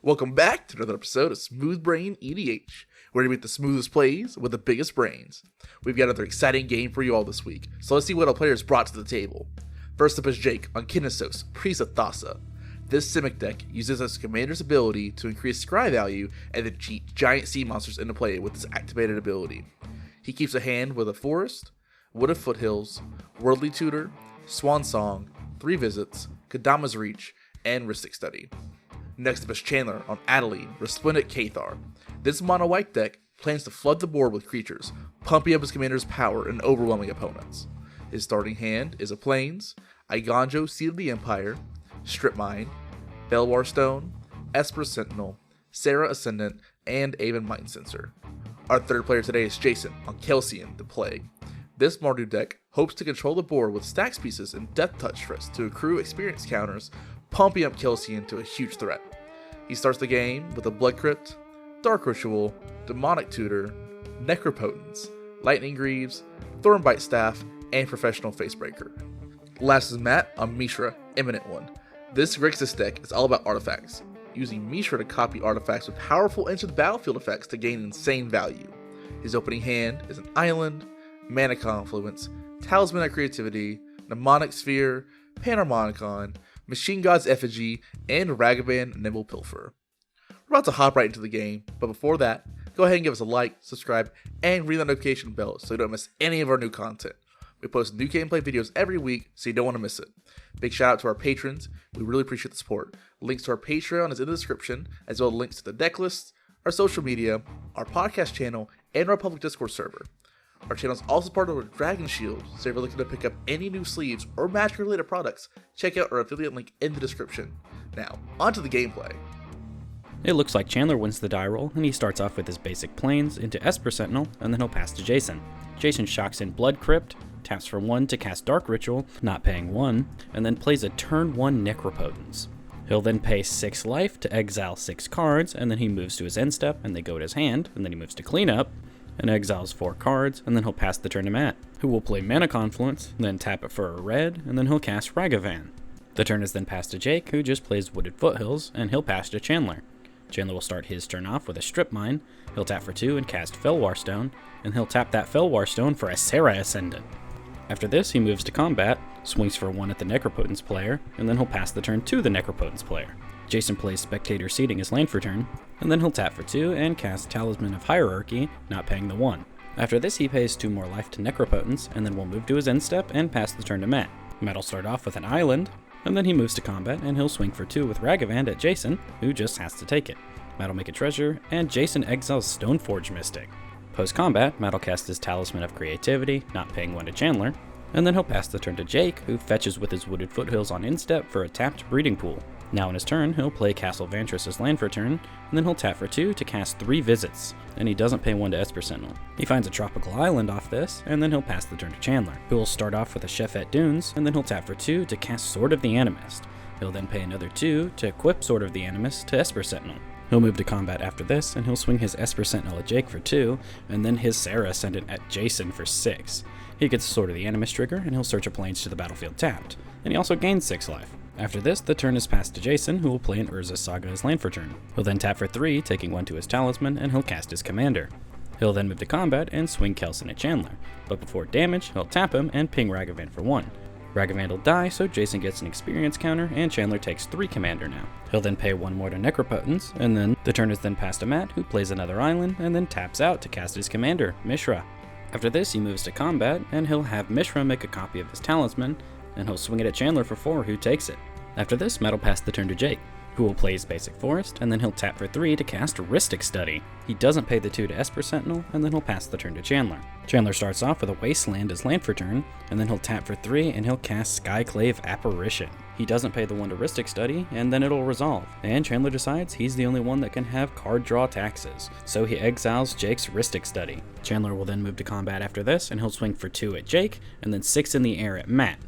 Welcome back to another episode of SmoothBrainEDH, where we make the smoothest plays with the biggest brains. We've got another exciting game for you all this week, so let's see what our players brought to the table. First up is Jake on Kenessos, Priest of Thassa. This Simic deck uses his commander's ability to increase scry value and then cheat giant sea monsters into play with this activated ability. He keeps a hand with a Forest, Wooded Foothills, Worldly Tutor, Swan Song, 3 Visits, Kadama's Reach, and Rhystic Study. Next up is Chandler on Adeline, Resplendent Cathar. This mono white deck plans to flood the board with creatures, pumping up his commander's power and overwhelming opponents. His starting hand is a Plains, Iganjo Seed of the Empire, Strip Mine, Belwar Stone, Esper Sentinel, Sarah Ascendant, and Avon Mind Sensor. Our third player today is Jason on Kelsien, the Plague. This Mardu deck hopes to control the board with stacks pieces and Death Touch threats to accrue experience counters, pumping up Kelsien to a huge threat. He starts the game with a Blood Crypt, Dark Ritual, Demonic Tutor, Necropotence, Lightning Greaves, Thornbite Staff, and Professional Facebreaker. Last is Matt on Mishra, Imminent One. This Grixis deck is all about artifacts, using Mishra to copy artifacts with powerful enter the battlefield effects to gain insane value. His opening hand is an Island, Mana Confluence, Talisman of Creativity, Mnemonic Sphere, Panharmonicon, Machine God's Effigy, and Ragavan Nimble Pilfer. We're about to hop right into the game, but before that, go ahead and give us a like, subscribe, and ring that notification bell so you don't miss any of our new content. We post new gameplay videos every week, so you don't want to miss it. Big shout out to our patrons, we really appreciate the support. Links to our Patreon is in the description, as well as links to the Decklists, our social media, our podcast channel, and our public Discord server. Our channel is also part of our Dragon Shield, so if you're looking to pick up any new sleeves or magic-related products, check out our affiliate link in the description. Now, onto the gameplay. It looks like Chandler wins the die roll, and he starts off with his basic Plains into Esper Sentinel, and then he'll pass to Jason. Jason shocks in Blood Crypt, taps for 1 to cast Dark Ritual, not paying 1, and then plays a turn 1 Necropotence. He'll then pay 6 life to exile 6 cards, and then he moves to his end step, and they go to his hand, and then he moves to cleanup, and exiles 4 cards, and then he'll pass the turn to Matt, who will play Mana Confluence, then tap it for a red, and then he'll cast Ragavan. The turn is then passed to Jake, who just plays Wooded Foothills, and he'll pass to Chandler. Chandler will start his turn off with a Strip Mine, he'll tap for 2 and cast Felwar Stone, and he'll tap that Felwar Stone for a Sarah Ascendant. After this, he moves to combat, swings for 1 at the Necropotence player, and then he'll pass the turn to the Necropotence player. Jason plays Spectator Seeding his land for turn, and then he'll tap for 2 and cast Talisman of Hierarchy, not paying the 1. After this, he pays 2 more life to Necropotence, and then will move to his end step and pass the turn to Matt. Matt will start off with an Island, and then he moves to combat, and he'll swing for 2 with Ragavan at Jason, who just has to take it. Matt will make a treasure, and Jason exiles Stoneforge Mystic. Post-combat, Matt will cast his Talisman of Creativity, not paying 1 to Chandler, and then he'll pass the turn to Jake, who fetches with his Wooded Foothills on instep for a tapped Breeding Pool. Now in his turn, he'll play Castle Vantress as land for turn, and then he'll tap for 2 to cast 3 Visits, and he doesn't pay 1 to Esper Sentinel. He finds a Tropical Island off this, and then he'll pass the turn to Chandler, who will start off with a Chefette Dunes, and then he'll tap for 2 to cast Sword of the Animist. He'll then pay another 2 to equip Sword of the Animist to Esper Sentinel. He'll move to combat after this, and he'll swing his Esper Sentinel at Jake for 2, and then his Sarah Ascendant at Jason for 6. He gets Sword of the Animist trigger, and he'll search a Plains to the battlefield tapped, and he also gains 6 life. After this, the turn is passed to Jason, who will play an Urza Saga as land for turn. He'll then tap for 3, taking 1 to his Talisman, and he'll cast his Commander. He'll then move to combat and swing Kelsien at Chandler, but before damage, he'll tap him and ping Ragavan for 1. Ragavan will die, so Jason gets an experience counter, and Chandler takes 3 Commander now. He'll then pay 1 more to Necropotence, and then the turn is then passed to Matt, who plays another Island, and then taps out to cast his Commander, Mishra. After this, he moves to combat, and he'll have Mishra make a copy of his Talisman, and he'll swing it at Chandler for 4, who takes it. After this, Matt will pass the turn to Jake, who will play his basic Forest, and then he'll tap for 3 to cast Rhystic Study. He doesn't pay the 2 to Esper Sentinel, and then he'll pass the turn to Chandler. Chandler starts off with a Wasteland as land for turn, and then he'll tap for 3 and he'll cast Skyclave Apparition. He doesn't pay the 1 to Rhystic Study, and then it'll resolve, and Chandler decides he's the only one that can have card draw taxes, so he exiles Jake's Rhystic Study. Chandler will then move to combat after this, and he'll swing for 2 at Jake, and then 6 in the air at Matt.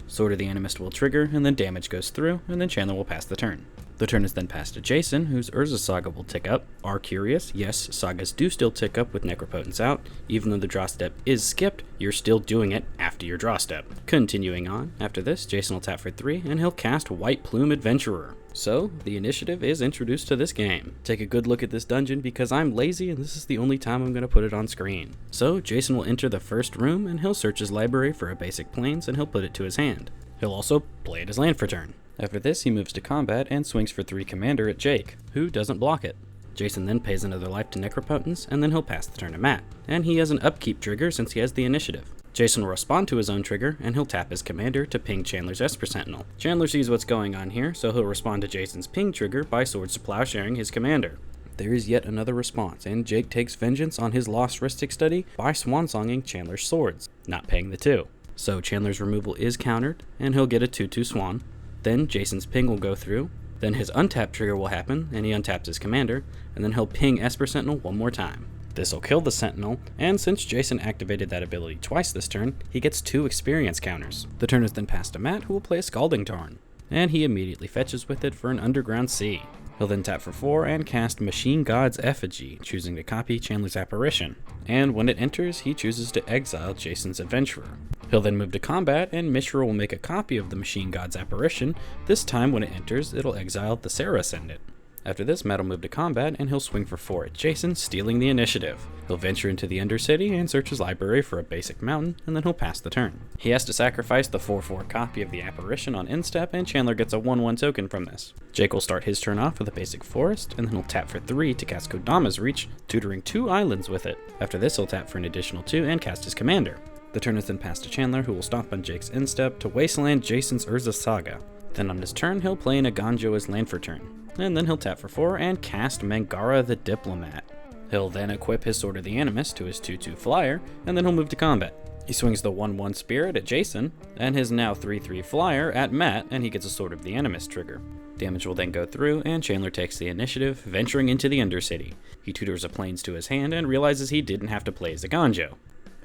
Sword of the Animist will trigger, and then damage goes through, and then Chandler will pass the turn. The turn is then passed to Jason, whose Urza Saga will tick up. Are curious? Yes, sagas do still tick up with Necropotence out. Even though the draw step is skipped, you're still doing it after your draw step. Continuing on, after this, Jason will tap for 3, and he'll cast White Plume Adventurer. So, the initiative is introduced to this game. Take a good look at this dungeon because I'm lazy and this is the only time I'm going to put it on screen. So, Jason will enter the first room and he'll search his library for a basic plains and he'll put it to his hand. He'll also play at his land for turn. After this, he moves to combat and swings for 3 commander at Jake, who doesn't block it. Jason then pays another life to Necropotence, and then he'll pass the turn to Matt, and he has an upkeep trigger since he has the initiative. Jason will respond to his own trigger, and he'll tap his commander to ping Chandler's Esper Sentinel. Chandler sees what's going on here, so he'll respond to Jason's ping trigger by Swords to Plowsharing his commander. There is yet another response, and Jake takes vengeance on his lost Ristic study by swansonging Chandler's swords, not paying the 2. So Chandler's removal is countered, and he'll get a 2/2 swan. Then Jason's ping will go through, then his untap trigger will happen, and he untaps his commander, and then he'll ping Esper Sentinel one more time. This'll kill the Sentinel, and since Jason activated that ability twice this turn, he gets 2 experience counters. The turn is then passed to Matt, who will play a Scalding Tarn, and he immediately fetches with it for an Underground Sea. He'll then tap for 4 and cast Machine God's Effigy, choosing to copy Chandler's Apparition, and when it enters, he chooses to exile Jason's Adventurer. He'll then move to combat, and Mishra will make a copy of the Machine God's Apparition. This time, when it enters, it'll exile the Sarah Ascendant. After this, Matt will move to combat, and he'll swing for 4 at Jason, stealing the initiative. He'll venture into the Undercity and search his library for a basic mountain, and then he'll pass the turn. He has to sacrifice the 4/4 copy of the Apparition on instep, and Chandler gets a 1/1 token from this. Jake will start his turn off with a basic forest, and then he'll tap for 3 to cast Kodama's Reach, tutoring 2 islands with it. After this, he'll tap for an additional 2 and cast his commander. The turn is then passed to Chandler, who will stomp on Jake's instep to wasteland Jason's Urza Saga. Then on his turn, he'll play an Aganjo as land for turn. And then he'll tap for 4 and cast Mangara the Diplomat. He'll then equip his Sword of the Animus to his 2/2 flyer, and then he'll move to combat. He swings the 1/1 Spirit at Jason, and his now 3/3 flyer at Matt, and he gets a Sword of the Animus trigger. Damage will then go through, and Chandler takes the initiative, venturing into the Undercity. He tutors a plains to his hand and realizes he didn't have to play as Aganjo.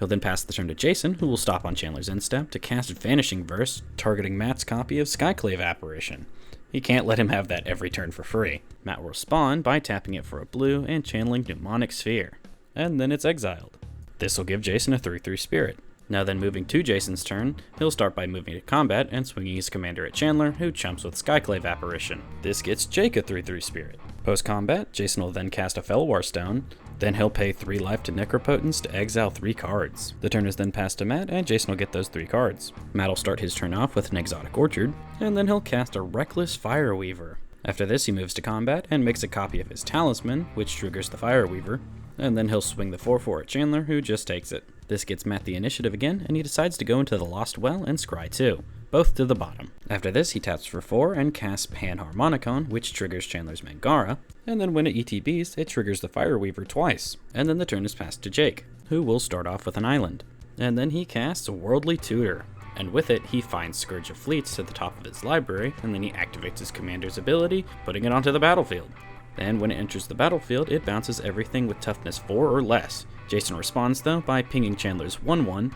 He'll then pass the turn to Jason, who will stop on Chandler's instep to cast Vanishing Verse, targeting Matt's copy of Skyclave Apparition. He can't let him have that every turn for free. Matt will respond by tapping it for a blue and channeling Mnemonic Sphere. And then it's exiled. This will give Jason a 3/3 Spirit. Now then, moving to Jason's turn, he'll start by moving to combat and swinging his commander at Chandler, who chumps with Skyclave Apparition. This gets Jake a 3/3 Spirit. Post-combat, Jason will then cast a Felwar Stone, then he'll pay 3 life to Necropotence to exile 3 cards. The turn is then passed to Matt, and Jason will get those 3 cards. Matt will start his turn off with an Exotic Orchard, and then he'll cast a Reckless Fireweaver. After this, he moves to combat and makes a copy of his Talisman, which triggers the Fireweaver, and then he'll swing the 4/4 at Chandler, who just takes it. This gets Matt the initiative again, and he decides to go into the Lost Well and Scry 2, both to the bottom. After this, he taps for 4 and casts Panharmonicon, which triggers Chandler's Mangara, and then when it ETBs, it triggers the Fireweaver twice, and then the turn is passed to Jake, who will start off with an island. And then he casts Worldly Tutor, and with it, he finds Scourge of Fleets to the top of his library, and then he activates his commander's ability, putting it onto the battlefield. And when it enters the battlefield, it bounces everything with toughness 4 or less. Jason responds though by pinging Chandler's 1/1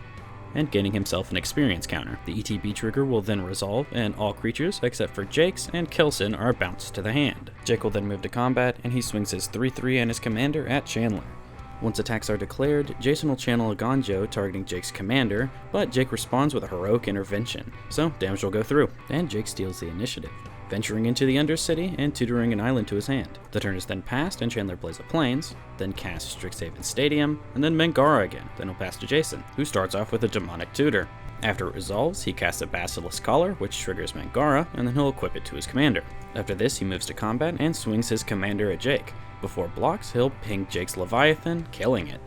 and gaining himself an experience counter. The ETB trigger will then resolve, and all creatures except for Jake's and Kelsien are bounced to the hand. Jake will then move to combat, and he swings his 3/3 and his commander at Chandler. Once attacks are declared, Jason will channel a Aganjo targeting Jake's commander, but Jake responds with a heroic intervention, so damage will go through, and Jake steals the initiative, venturing into the Undercity and tutoring an island to his hand. The turn is then passed, and Chandler plays a Plains, then casts Strixhaven Stadium, and then Mangara again. Then he'll pass to Jason, who starts off with a Demonic Tutor. After it resolves, he casts a Basilisk Collar, which triggers Mangara, and then he'll equip it to his commander. After this, he moves to combat and swings his commander at Jake. Before it blocks, he'll ping Jake's Leviathan, killing it.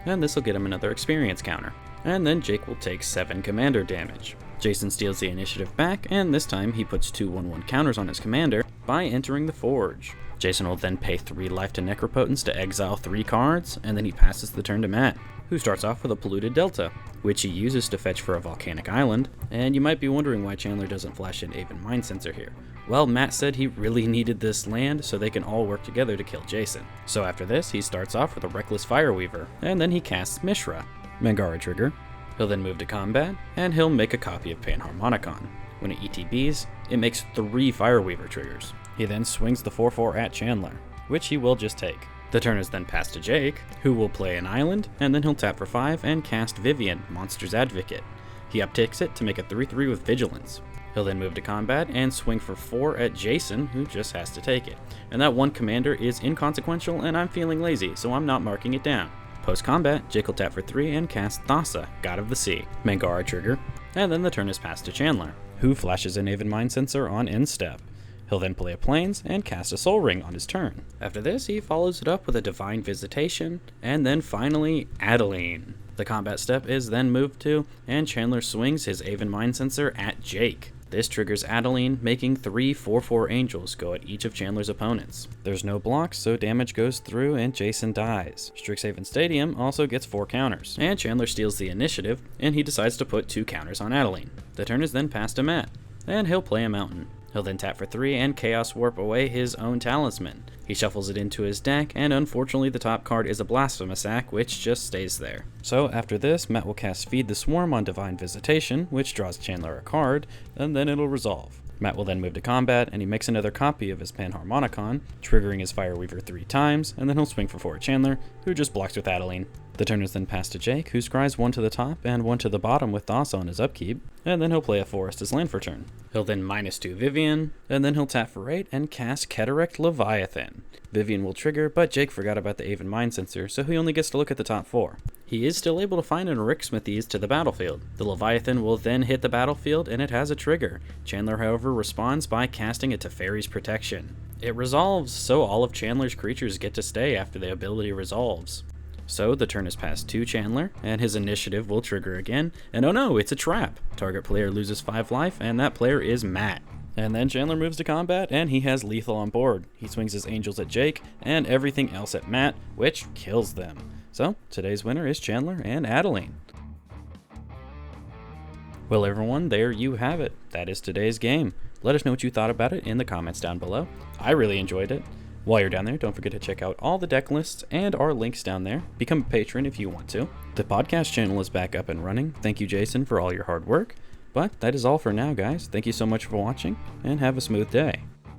And this will get him another experience counter. And then Jake will take 7 commander damage. Jason steals the initiative back, and this time he puts 2 1/1 counters on his commander by entering the Forge. Jason will then pay 3 life to Necropotence to exile 3 cards, and then he passes the turn to Matt, who starts off with a Polluted Delta, which he uses to fetch for a volcanic island. And you might be wondering why Chandler doesn't flash in Aven Mind Sensor here. Well, Matt said he really needed this land so they can all work together to kill Jason. So after this, he starts off with a Reckless Fireweaver, and then he casts Mishra, Mangara trigger. He'll then move to combat, and he'll make a copy of Panharmonicon. When it ETBs, it makes 3 Fireweaver triggers. He then swings the 4/4 at Chandler, which he will just take. The turn is then passed to Jake, who will play an island, and then he'll tap for 5 and cast Vivian, Monster's Advocate. He uptakes it to make a 3/3 with Vigilance. He'll then move to combat and swing for 4 at Jason, who just has to take it. And that one commander is inconsequential, and I'm feeling lazy, so I'm not marking it down. Post-combat, Jake will tap for 3 and cast Thassa, God of the Sea, Mangara trigger, and then the turn is passed to Chandler, who flashes an Aven Mind Sensor on end step. He'll then play a Plains and cast a Soul Ring on his turn. After this, he follows it up with a Divine Visitation, and then finally, Adeline. The combat step is then moved to, and Chandler swings his Aven Mind Sensor at Jake. This triggers Adeline, making 3 4/4 angels go at each of Chandler's opponents. There's no blocks, so damage goes through and Jason dies. Strixhaven Stadium also gets 4 counters, and Chandler steals the initiative, and he decides to put 2 counters on Adeline. The turn is then passed to Matt, and he'll play a mountain. He'll then tap for 3 and Chaos Warp away his own talisman. He shuffles it into his deck, and unfortunately the top card is a Blasphemous Act, which just stays there. So after this, Matt will cast Feed the Swarm on Divine Visitation, which draws Chandler a card, and then it'll resolve. Matt will then move to combat, and he makes another copy of his Panharmonicon, triggering his Fireweaver 3 times, and then he'll swing for 4 at Chandler, who just blocks with Adeline. The turn is then passed to Jake, who scries 1 to the top and 1 to the bottom with Thassa on his upkeep, and then he'll play a Forest as land for turn. He'll then -2 Vivian, and then he'll tap for 8 and cast Cataract Leviathan. Vivian will trigger, but Jake forgot about the Aven Mind Sensor, so he only gets to look at the top 4. He is still able to find an Rick Smithies to the battlefield. The Leviathan will then hit the battlefield, and it has a trigger. Chandler, however, responds by casting it to Teferi's Protection. It resolves, so all of Chandler's creatures get to stay after the ability resolves. So the turn is passed to Chandler, and his initiative will trigger again, and oh no, it's a trap! Target player loses 5 life, and that player is Matt. And then Chandler moves to combat, and he has lethal on board. He swings his angels at Jake, and everything else at Matt, which kills them. So, today's winner is Chandler and Adeline. Well everyone, there you have it. That is today's game. Let us know what you thought about it in the comments down below. I really enjoyed it. While you're down there, don't forget to check out all the deck lists and our links down there. Become a patron if you want to. The podcast channel is back up and running. Thank you, Jason, for all your hard work. But that is all for now, guys. Thank you so much for watching, and have a smooth day.